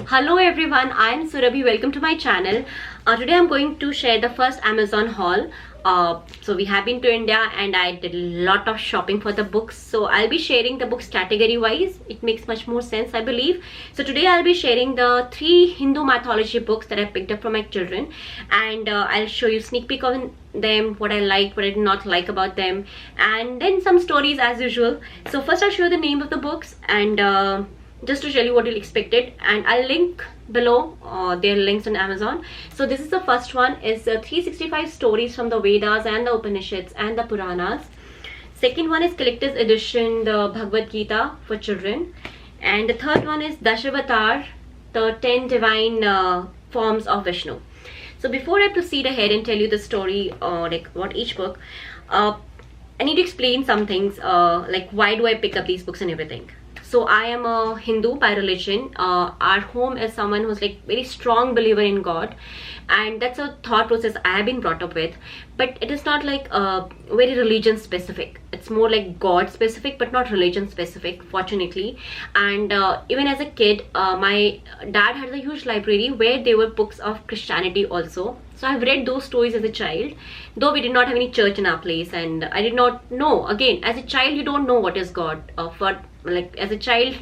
Hello everyone, I am Surabhi. Welcome to my channel. Today I'm going to share the first Amazon haul. So we have been to India and I did a lot of shopping for the books. So I'll be sharing the books category wise. It makes much more sense, I believe. So today I'll be sharing the 3 Hindu mythology books that I picked up for my children, and I'll show you sneak peek on them, what I liked, what I did not like about them, and then some stories as usual. So first I'll show you the name of the books and just to tell you what you'll expect it, and I'll link below their links on Amazon. So this is the first one, is 365 stories from the Vedas and the Upanishids and the Puranas. Second one is collector's edition, the Bhagwat Gita for children, and the third one is Dashavatar, the 10 divine forms of Vishnu. So before I proceed ahead and tell you the story or like what each book, I need to explain some things like why do I pick up these books and everything. So I am a Hindu by religion. Our home is someone who's like very strong believer in God, and that's a thought process I have been brought up with. But it is not like very religion specific. It's more like God specific, but not religion specific, fortunately. And even as a kid, my dad had a huge library where there were books of Christianity also. So I've read those stories as a child, though we did not have any church in our place, and I did not know. Again, as a child, you don't know what is God. Like as a child,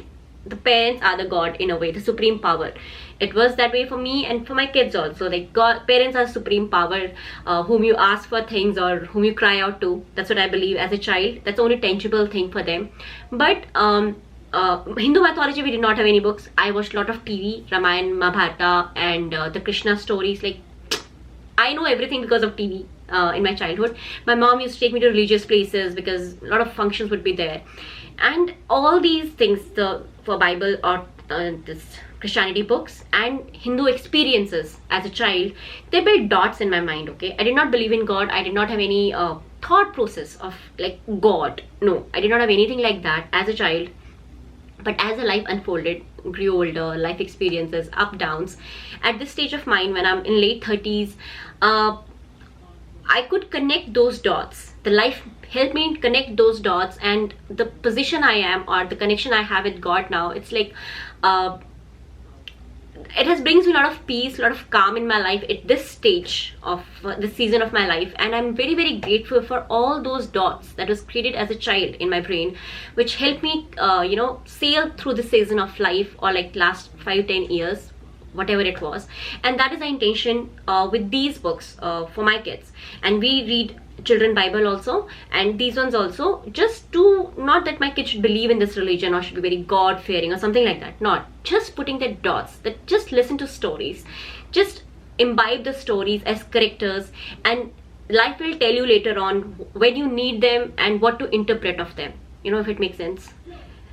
the parents are the God in a way, the supreme power. It was that way for me and for my kids also. Like God, parents are supreme power, whom you ask for things or whom you cry out to. That's what I believe as a child. That's the only tangible thing for them. But Hindu mythology, we did not have any books. I watched a lot of TV, Ramayana, Mahabharata, and the Krishna stories. Like I know everything because of TV. In my childhood, my mom used to take me to religious places because a lot of functions would be there, and all these things, for Bible or this Christianity books and Hindu experiences as a child, they built dots in my mind. Okay, I did not believe in God. I did not have any thought process of like God. No, I did not have anything like that as a child. But as the life unfolded, grew older, life experiences, up downs, at this stage of mine when I'm in late 30s, I could connect those dots. The life helped me connect those dots, and the position I am or the connection I have with God now, it's like it has brings me a lot of peace, a lot of calm in my life at this stage of this season of my life. And I'm very, very grateful for all those dots that was created as a child in my brain, which helped me sail through the season of life, or like last 5-10 years, whatever it was. And that is the intention with these books for my kids. And we read children Bible also, and these ones also, just to, not that my kids should believe in this religion or should be very God fearing or something like that, not just putting the dots, that just listen to stories, just imbibe the stories as characters, and life will tell you later on when you need them and what to interpret of them, if it makes sense.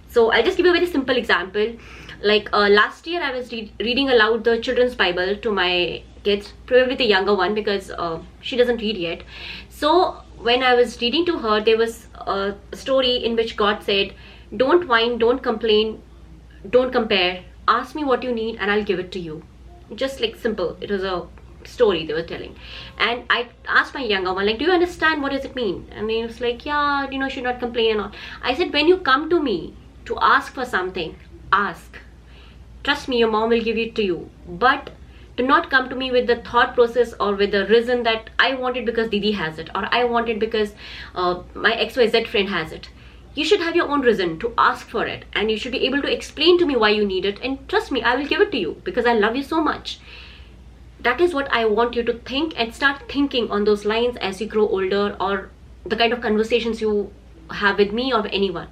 So I'll just give you a very simple example. Like last year I was reading aloud the children's Bible to my kids, probably the younger one, because she doesn't read yet. So when I was reading to her, there was a story in which God said, don't whine, don't complain, don't compare, ask me what you need and I'll give it to you. Just like simple. It was a story they were telling. And I asked my younger one, like, do you understand what does it mean? And he was like, yeah, should not complain and all. I said, when you come to me to ask for something, ask. Trust me, your mom will give it to you. But do not come to me with the thought process or with the reason that I want it because Didi has it, or I want it because my XYZ friend has it. You should have your own reason to ask for it, and you should be able to explain to me why you need it, and trust me, I will give it to you because I love you so much. That is what I want you to think, and start thinking on those lines as you grow older, or the kind of conversations you have with me or with anyone.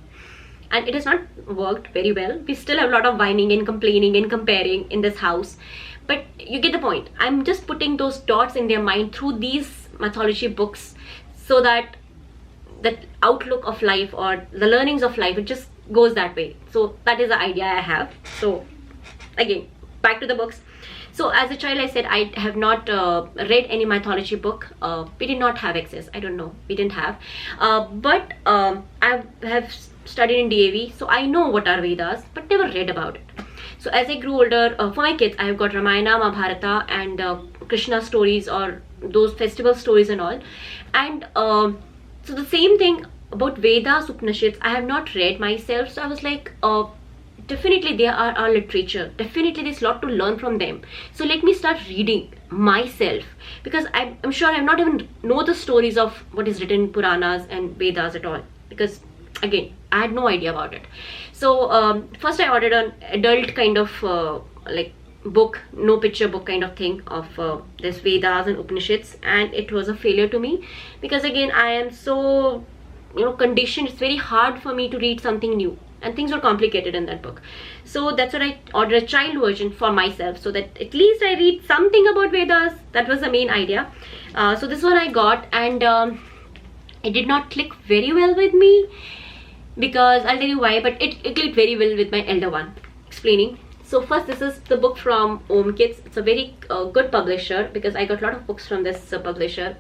And it has not worked very well. We still have a lot of whining and complaining and comparing in this house. But you get the point. I'm just putting those dots in their mind through these mythology books, so that that outlook of life or the learnings of life, it just goes that way. So that is the idea I have. So again, back to the books. So as a child, I said I have not read any mythology book. We did not have access. I don't know. We didn't have. But I have studied in DAV, so I know what are Vedas, but never read about it. So as I grew older, for my kids, I have got Ramayana, Mahabharata, and Krishna stories, or those festival stories and all. And so the same thing about Vedas, Upanishids, I have not read myself. So I was like, definitely they are our literature. Definitely there's a lot to learn from them. So let me start reading myself, because I'm sure I'm not even know the stories of what is written in Puranas and Vedas at all, because again I had no idea about it. So first I ordered an adult kind of like book, no picture book kind of thing of this Vedas and Upanishids, and it was a failure to me, because again I am so conditioned. It's very hard for me to read something new, and things were complicated in that book. So that's what I ordered, a child version for myself, so that at least I read something about Vedas. That was the main idea. So this one I got, and it did not click very well with me, because I'll tell you why, but it clicked very well with my elder one. Explaining. So first, this is the book from Om Kids. It's a very good publisher, because I got a lot of books from this publisher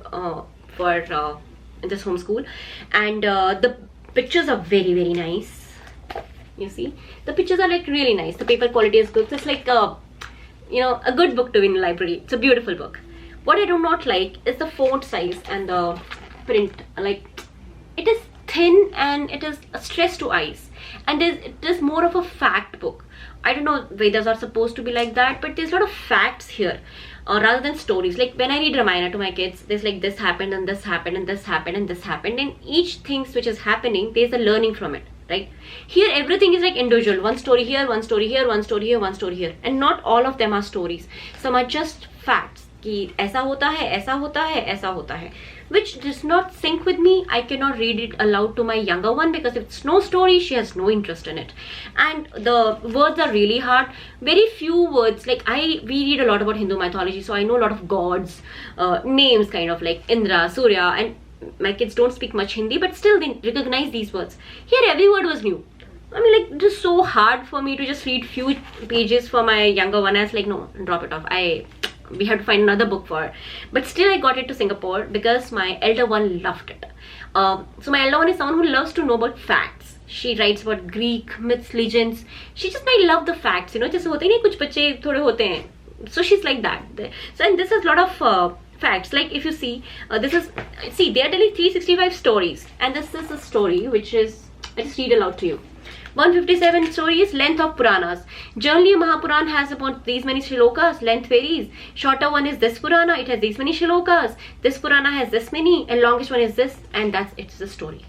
for this homeschool, and the pictures are very, very nice. You see, the pictures are like really nice. The paper quality is good. So it's like a good book to be in the library. It's a beautiful book. What I do not like is the font size and the print. Like, it is thin and it is a stress to eyes, and it is more of a fact book. I don't know, Vedas are supposed to be like that, but there's a lot of facts here rather than stories. Like when I read Ramayana to my kids, there's like this happened and this happened and this happened and this happened, and each thing which is happening, there's a learning from it, right? Here everything is like individual, one story here, one story here, one story here, one story here, and not all of them are stories. Some are just facts कि ऐसा होता है, ऐसा होता है, ऐसा होता है, which does not sync with me. I cannot read it aloud to my younger one, because if it's no story, she has no interest in it, and the words are really hard. Very few words. Like we read a lot about Hindu mythology, so I know a lot of gods, names, kind of like Indra, Surya, and my kids don't speak much Hindi, but still they recognize these words. Here every word was new. I mean, like, it is so hard for me to just read few pages for my younger one. I was like, no, drop it off. We have to find another book for her. But still I got it to Singapore, because my elder one loved it. So my elder one is someone who loves to know about facts. She writes about Greek myths, legends. She just might love the facts, जैसे होते नहीं कुछ बच्चे थोड़े होते हैं. So she's like that. So, and this has a lot of facts. Like if you see, they are telling 365 stories, and this is a story which is, I'll just read aloud to you. 157 stories, length of Puranas. Generally, a Mahapuran has about these many shlokas. Length varies. Shorter one is this Purana. It has these many shlokas. This Purana has this many, and longest one is this, and it's a story.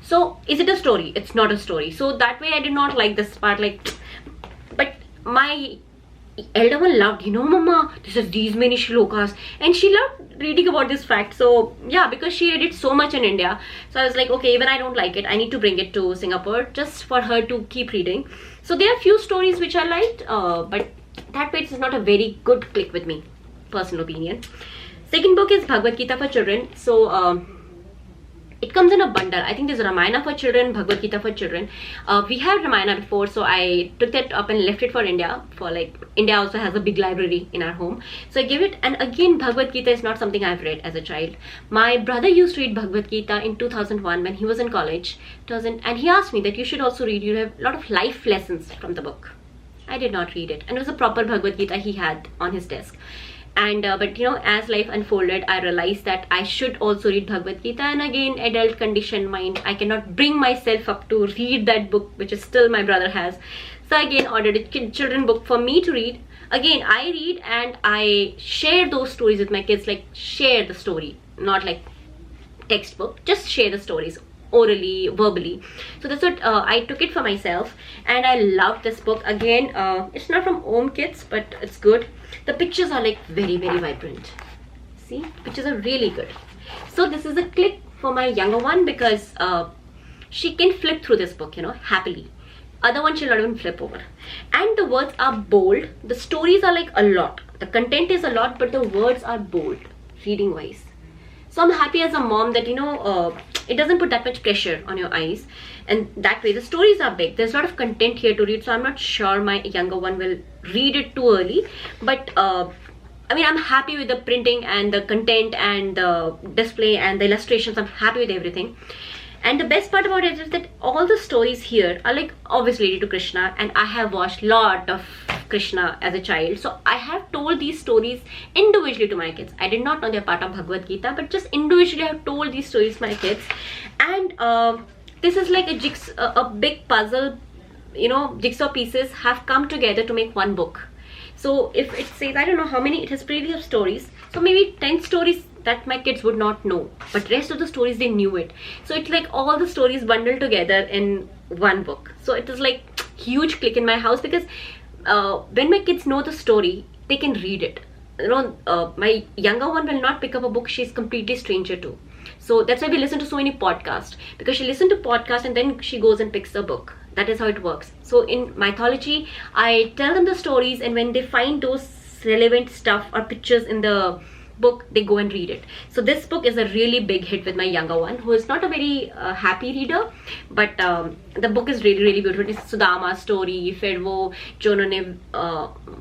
So, is it a story? It's not a story. So that way, I did not like this part. Like, but my elder one loved, Mama, this is these many shlokas, and she loved reading about this fact. So yeah, because she read it so much in India, so I was like, okay, even I don't like it, I need to bring it to Singapore just for her to keep reading. So there are few stories which I liked, but that way it's not a very good click with me, personal opinion. Second book is Bhagwat Gita for children. So it comes in a bundle. I think there's Ramayana for children, Bhagwat Gita for children. We had Ramayana before, so I took that up and left it for India. For like, India also has a big library in our home, so I gave it. And again, Bhagwat Gita is not something I've read as a child. My brother used to read Bhagwat Gita in 2001 when he was in college. And he asked me that you should also read. You have a lot of life lessons from the book. I did not read it, and it was a proper Bhagwat Gita he had on his desk. And but as life unfolded, I realized that I should also read Bhagavad Gita, and again, adult conditioned mind, I cannot bring myself up to read that book, which is still my brother has. So again, ordered a children book for me to read. Again, I read and I share those stories with my kids, like share the story, not like textbook, just share the stories orally, verbally. So that's what I took it for myself, and I loved this book. Again, it's not from Om Kids, but it's good. The pictures are like very, very vibrant. See, pictures are really good. So this is a click for my younger one, because she can flip through this book, happily. Other one she'll not even flip over. And the words are bold. The stories are like a lot. The content is a lot, but the words are bold, reading wise. So I'm happy as a mom that it doesn't put that much pressure on your eyes, and that way the stories are big. There's a lot of content here to read, so I'm not sure my younger one will read it too early. But I mean, I'm happy with the printing and the content and the display and the illustrations. I'm happy with everything. And the best part about it is that all the stories here are like obviously related to Krishna, and I have watched lot of Krishna as a child, so I have told these stories individually to my kids. I did not know they're part of Bhagavad Gita, but just individually I have told these stories to my kids. And this is like a big puzzle jigsaw pieces have come together to make one book. So if it says, I don't know how many, it has pretty of stories, so maybe 10 stories that my kids would not know, but rest of the stories they knew it. So it's like all the stories bundled together in one book. So it is like huge click in my house, because when my kids know the story, they can read it. My younger one will not pick up a book she's completely stranger to. So that's why we listen to so many podcasts, because she listens to podcasts and then she goes and picks a book. That is how it works. So in Mythology, I tell them the stories, and when they find those relevant stuff or pictures in the book, they go and read it. So this book is a really big hit with my younger one, who is not a very happy reader, but the book is really, really beautiful. It's Sudama's story, फिर वो जो उन्होंने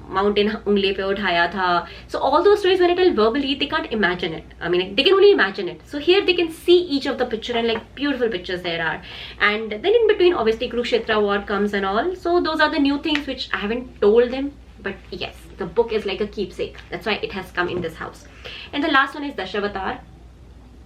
mountain उंगली पे उठाया था. So all those stories, when I tell verbally, they can't imagine it. I mean, they can only imagine it. So here they can see each of the picture, and like beautiful pictures there are. And then in between, obviously Kurukshetra war comes and all. So those are the new things which I haven't told them. But yes, the book is like a keepsake. That's why it has come in this house. And the last one is Dashavatar.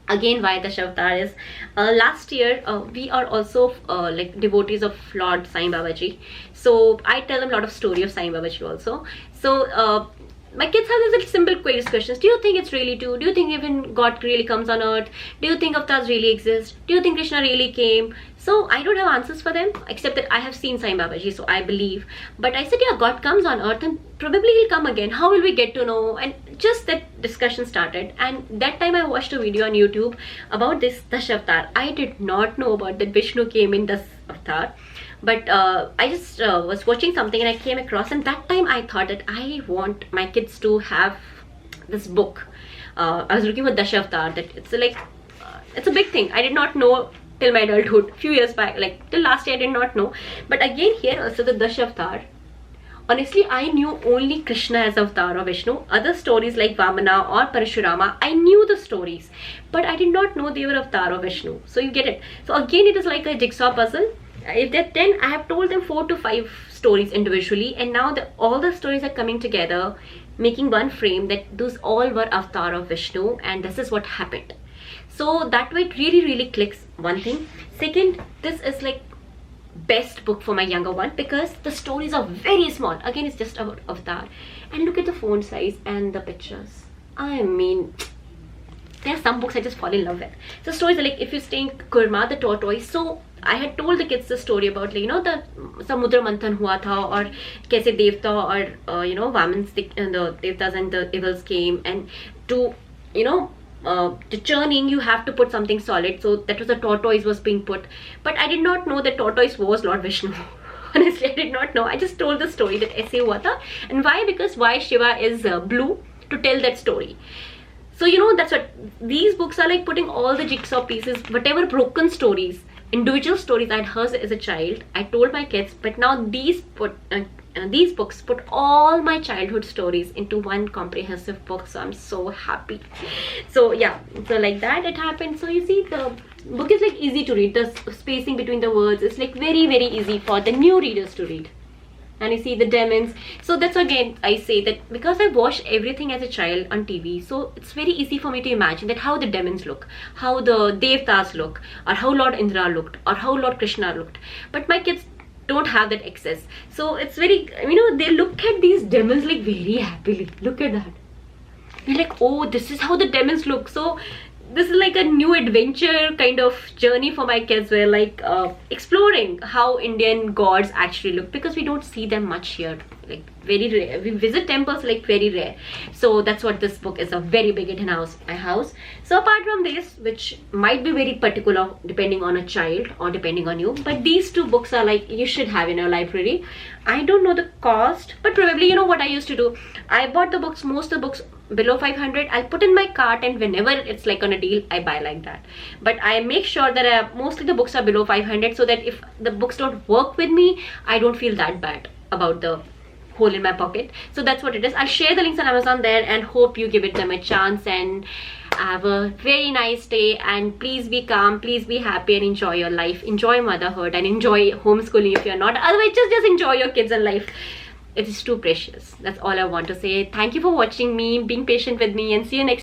Again, why Dashavatar is, last year we are also like devotees of Lord Sai Babaji. So I tell them a lot of story of Sai Babaji also. So my kids have these little simple quiz questions. Do you think it's really true? Do you think even God really comes on earth? Do you think avatars really exist? Do you think Krishna really came? So I don't have answers for them, except that I have seen Sai Babaji, so I believe. But I said, yeah, God comes on earth and probably he'll come again. How will we get to know? And just that discussion started. And that time I watched a video on YouTube about this Dashavatar. I did not know about that Vishnu came in this avatar. But I just was watching something and I came across, and that time I thought that I want my kids to have this book. I was looking for Dashavatar, that it's like, it's a big thing. I did not know till my adulthood, few years back, like till last year I did not know. But again here also the Dashavatar. Honestly, I knew only Krishna as avatar of Vishnu. Other stories like Vamana or Parashurama, I knew the stories, but I did not know they were avatar of Vishnu. So you get it. So again, it is like a jigsaw puzzle. If they're 10, I have told them 4 to 5 stories individually, and now all the stories are coming together, making one frame that those all were avatar of Vishnu, and this is what happened. So that way it really, really clicks, one thing. Second, this is like best book for my younger one, because the stories are very small. Again, it's just about avatar, and look at the font size and the pictures. I mean, there are some books I just fall in love with. So stories are like, if you stay in Kurma, the tortoise. So I had told the kids the story about, like, the Samudra Manthan hua tha, or kaise Devta or Vamans, the Devtas and the evils came, and to to churning you have to put something solid. So that was a tortoise was being put, but I did not know that tortoise was Lord Vishnu. Honestly, I did not know. I just told the story that aise hua tha. And why? Because why Shiva is blue, to tell that story. So that's what these books are like, putting all the jigsaw pieces, whatever broken stories, individual stories I'd heard as a child, I told my kids, but now these books put all my childhood stories into one comprehensive book. So I'm so happy. So yeah, so like that it happened. So you see, the book is like easy to read. The spacing between the words is like very, very easy for the new readers to read. And you see the demons. So that's again, I say that because I watched everything as a child on TV, so it's very easy for me to imagine that how the demons look, how the Devtas look, or how Lord Indra looked, or how Lord Krishna looked. But my kids don't have that access. So it's very, they look at these demons like very happily. Look at that. They're like, oh, this is how the demons look. So this is like a new adventure kind of journey for my kids, where like exploring how Indian gods actually look, because we don't see them much here, like very rare. We visit temples, like very rare. So that's what this book is, a very big hit in my house. So apart from this, which might be very particular depending on a child or depending on you, but these 2 books are like you should have in your library. I don't know the cost, but probably what I used to do, I bought the books, most of the books below 500, I'll put in my cart, and whenever it's like on a deal, I buy like that. But I make sure that mostly the books are below 500, so that if the books don't work with me, I don't feel that bad about the hole in my pocket. So that's what it is. I'll share the links on Amazon there, and hope you give it them a chance, and have a very nice day. And please be calm, please be happy, and enjoy your life, enjoy motherhood, and enjoy homeschooling if you're not. Otherwise, just enjoy your kids and life. It is too precious. That's all I want to say. Thank you for watching me, being patient with me, and see you next